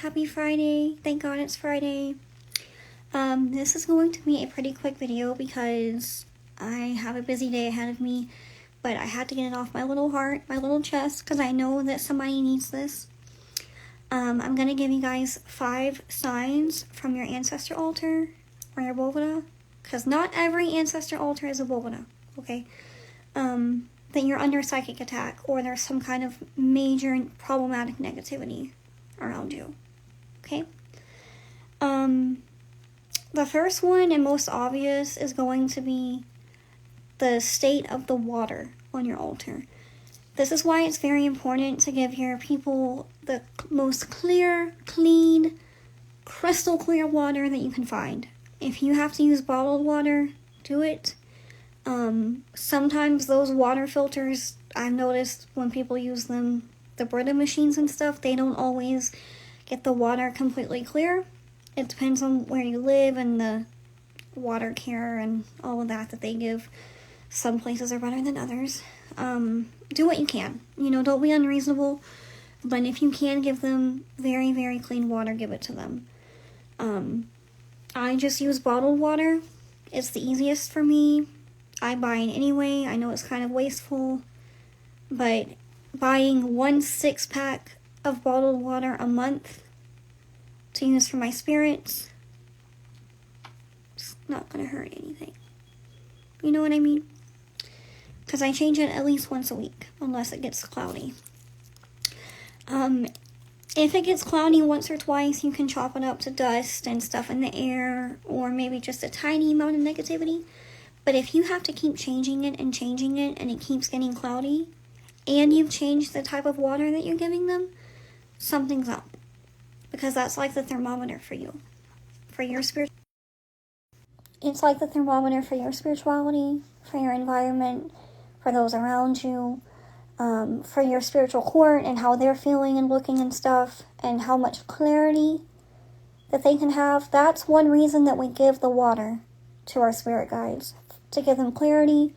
Happy Friday. Thank God it's Friday. This is going to be a pretty quick video because I have a busy day ahead of me, but I had to get it off my little heart, my little chest, because I know that somebody needs this. I'm going to give you guys 5 signs from your ancestor altar or your boveda, because not every ancestor altar is a boveda, okay? That you're under psychic attack or there's some kind of major problematic negativity around you, okay? The first one and most obvious is going to be the state of the water on your altar. This is why it's very important to give your people the most clear, clean, crystal clear water that you can find. If you have to use bottled water, do it. Sometimes those water filters, I've noticed when people use them, the Brita machines and stuff, they don't always get the water completely clear. It depends on where you live and the water care and all of that they give. Some places are better than others. Do what you can. Don't be unreasonable. But if you can give them very, very clean water, give it to them. I just use bottled water. It's the easiest for me. I buy it anyway. I know it's kind of wasteful. But buying 1 6-pack of bottled water a month to use for my spirits, it's not going to hurt anything. You know what I mean? Because I change it at least once a week, unless it gets cloudy. If it gets cloudy once or twice, you can chop it up to dust and stuff in the air, or maybe just a tiny amount of negativity. But if you have to keep changing it, and it keeps getting cloudy, and you've changed the type of water that you're giving them, something's up. Because that's like the thermometer for you. For your spirit. It's like the thermometer for your spirituality, for your environment, for those around you, for your spiritual court and how they're feeling and looking and stuff, and how much clarity that they can have. That's one reason that we give the water to our spirit guides. To give them clarity,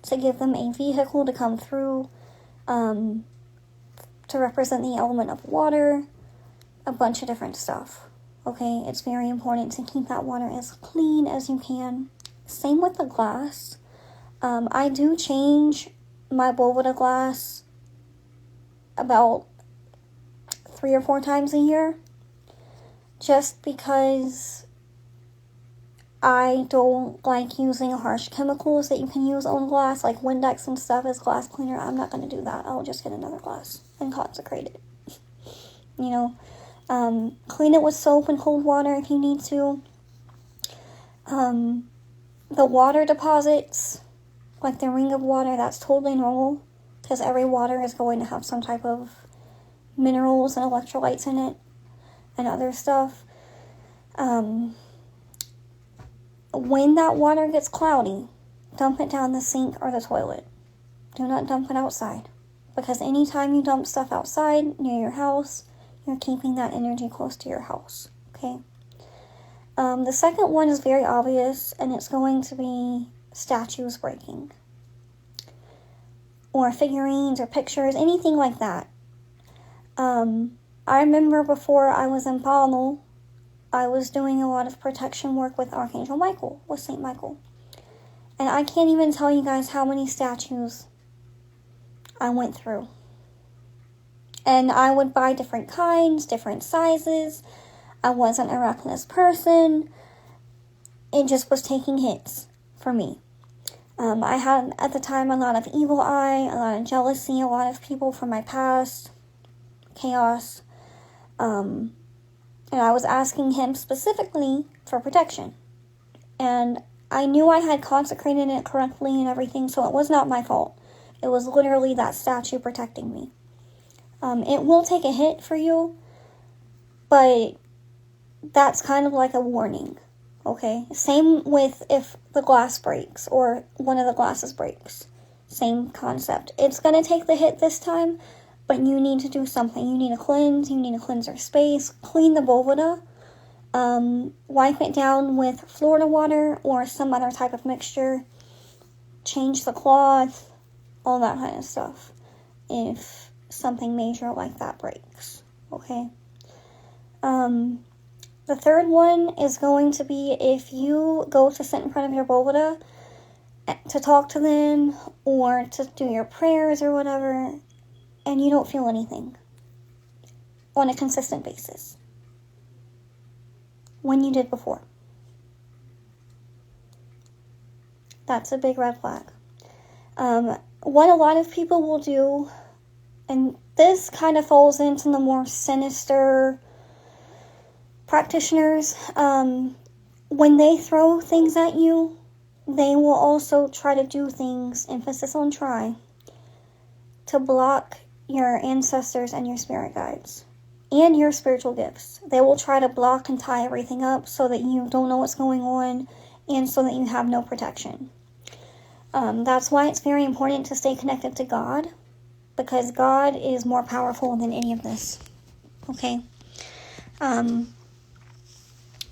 to give them a vehicle to come through, to represent the element of water, a bunch of different stuff. Okay, it's very important to keep that water as clean as you can. Same with the glass. I do change my boveda glass about 3 or 4 times a year, just because I don't like using harsh chemicals that you can use on glass, like Windex and stuff as glass cleaner. I'm not going to do that. I'll just get another glass and consecrate it. Clean it with soap and cold water if you need to. The water deposits, like the ring of water, that's totally normal, because every water is going to have some type of minerals and electrolytes in it and other stuff. When that water gets cloudy, dump it down the sink or the toilet. Do not dump it outside, because anytime you dump stuff outside near your house, you're keeping that energy close to your house, okay? The second one is very obvious, and it's going to be statues breaking, or figurines or pictures, anything like that. I remember before I was in Palo, I was doing a lot of protection work with Archangel Michael, with Saint Michael. And I can't even tell you guys how many statues I went through. And I would buy different kinds, different sizes. I wasn't a reckless person. It just was taking hits for me. I had, at the time, a lot of evil eye, a lot of jealousy, a lot of people from my past, chaos. And I was asking him specifically for protection. And I knew I had consecrated it correctly and everything, so it was not my fault. It was literally that statue protecting me. It will take a hit for you, but that's kind of like a warning, okay? Same with if the glass breaks or one of the glasses breaks. Same concept. It's going to take the hit this time, but you need to do something. You need to cleanse. You need to cleanse your space. Clean the boveda. Wipe it down with Florida water or some other type of mixture. Change the cloth. All that kind of stuff. If something major like that breaks. Okay? The third one is going to be if you go to sit in front of your boveda to talk to them or to do your prayers or whatever, and you don't feel anything on a consistent basis when you did before. That's a big red flag. What a lot of people will do, and this kind of falls into the more sinister practitioners, when they throw things at you, they will also try to do things, emphasis on try, to block your ancestors and your spirit guides and your spiritual gifts. They will try to block and tie everything up so that you don't know what's going on and so that you have no protection. That's why it's very important to stay connected to God, because God is more powerful than any of this. Okay?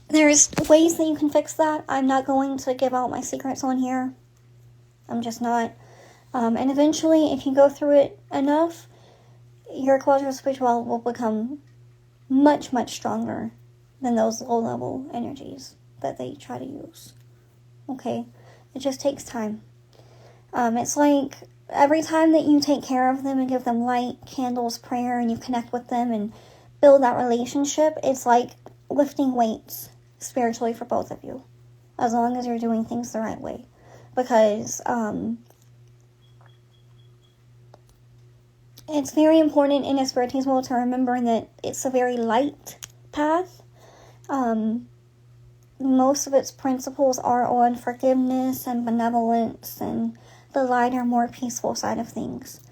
There's ways that you can fix that. I'm not going to give out my secrets on here. I'm just not. And eventually, if you go through it enough, your quadro spirituality will become much, much stronger than those low-level energies that they try to use. Okay? It just takes time. It's like every time that you take care of them and give them light, candles, prayer, and you connect with them and build that relationship, it's like lifting weights spiritually for both of you, as long as you're doing things the right way. Because it's very important in a spiritismo to remember that it's a very light path. Most of its principles are on forgiveness and benevolence and the lighter, more peaceful side of things.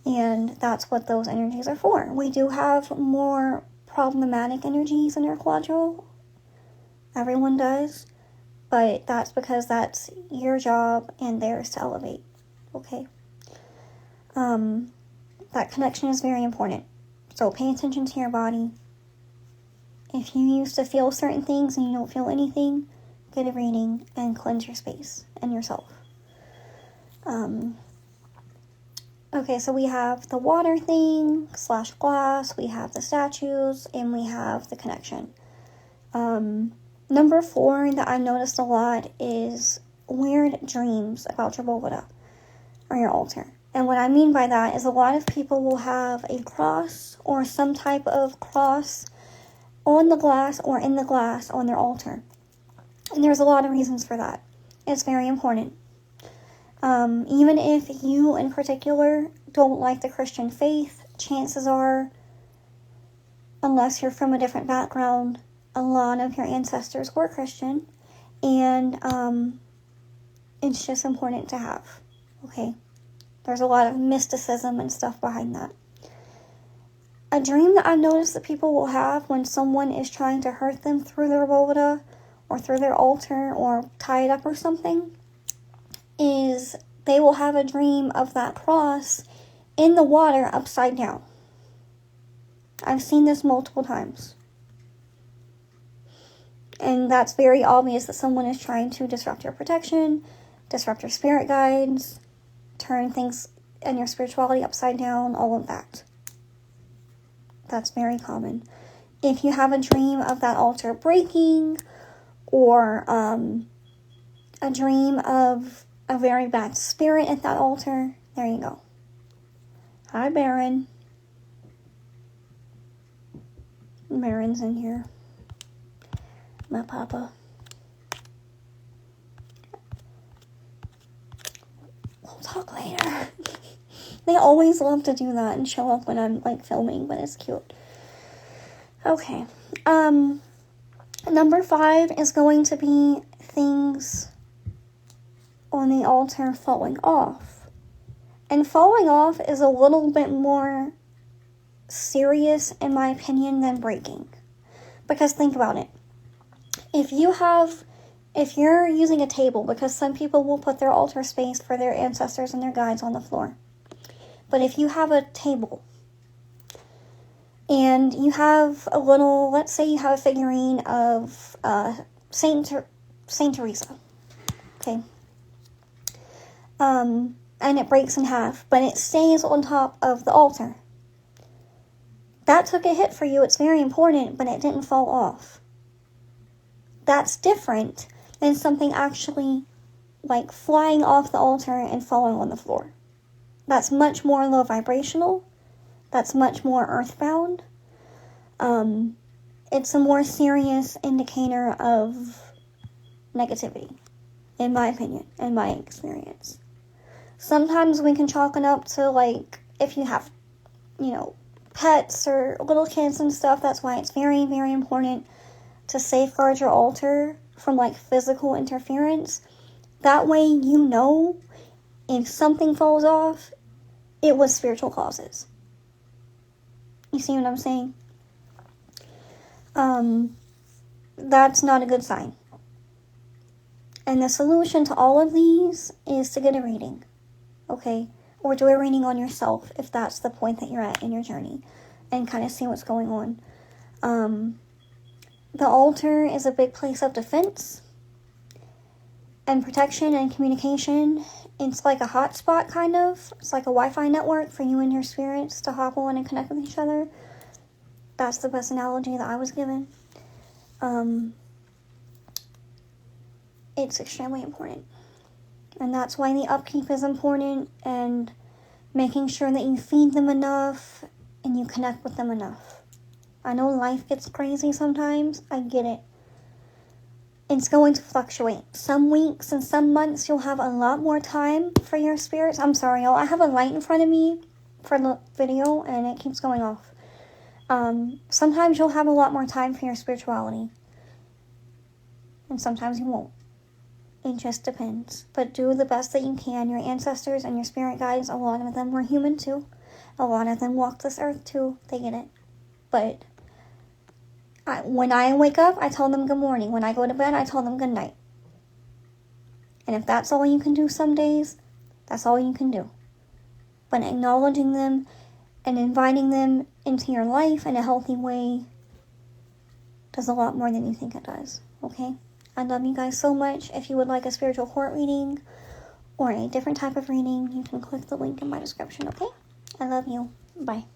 And that's what those energies are for. We do have more problematic energies in our quadro. Everyone does. But that's because that's your job and theirs to elevate. Okay? That connection is very important. So pay attention to your body. If you used to feel certain things and you don't feel anything, get a reading and cleanse your space and yourself. Okay, so we have the water thing, / glass, we have the statues, and we have the connection. Number 4 that I've noticed a lot is weird dreams about your boveda or your altar. And what I mean by that is a lot of people will have a cross or some type of cross on the glass or in the glass on their altar. And there's a lot of reasons for that. It's very important. Even if you in particular don't like the Christian faith, chances are, unless you're from a different background, a lot of your ancestors were Christian. And it's just important to have. Okay? There's a lot of mysticism and stuff behind that. A dream that I've noticed that people will have when someone is trying to hurt them through their boveda or through their altar or tie it up or something is they will have a dream of that cross in the water upside down. I've seen this multiple times. And that's very obvious that someone is trying to disrupt your protection, disrupt your spirit guides, turn things and your spirituality upside down, all of that. That's very common. If you have a dream of that altar breaking, or a dream of a very bad spirit at that altar, there you go. Hi, Baron. Baron's in here. My papa. We'll talk later. They always love to do that and show up when I'm, filming, but it's cute. Okay. Number 5 is going to be things on the altar falling off. And falling off is a little bit more serious, in my opinion, than breaking. Because think about it. If you're using a table, because some people will put their altar space for their ancestors and their guides on the floor. But if you have a table and you have a little, let's say you have a figurine of Saint Teresa, okay, and it breaks in half, but it stays on top of the altar. That took a hit for you. It's very important, but it didn't fall off. That's different than something actually like flying off the altar and falling on the floor. That's much more low vibrational. That's much more earthbound. It's a more serious indicator of negativity, in my opinion, in my experience. Sometimes we can chalk it up to, like, if you have, pets or little kids and stuff, that's why it's very, very important to safeguard your altar from, like, physical interference. That way if something falls off, it was spiritual causes. You see what I'm saying? That's not a good sign. And the solution to all of these is to get a reading, okay? Or do a reading on yourself if that's the point that you're at in your journey, and kind of see what's going on. The altar is a big place of defense and protection and communication. It's like a hotspot, kind of. It's like a Wi-Fi network for you and your spirits to hop on and connect with each other. That's the best analogy that I was given. It's extremely important. And that's why the upkeep is important, and making sure that you feed them enough and you connect with them enough. I know life gets crazy sometimes. I get it. It's going to fluctuate. Some weeks and some months you'll have a lot more time for your spirits. I'm sorry, y'all. I have a light in front of me for the video and it keeps going off. Sometimes you'll have a lot more time for your spirituality. And sometimes you won't. It just depends. But do the best that you can. Your ancestors and your spirit guides, a lot of them were human too. A lot of them walked this earth too. They get it. But when I wake up, I tell them good morning. When I go to bed, I tell them good night. And if that's all you can do some days, that's all you can do. But acknowledging them and inviting them into your life in a healthy way does a lot more than you think it does. Okay? I love you guys so much. If you would like a spiritual court reading or a different type of reading, you can click the link in my description, okay? I love you. Bye.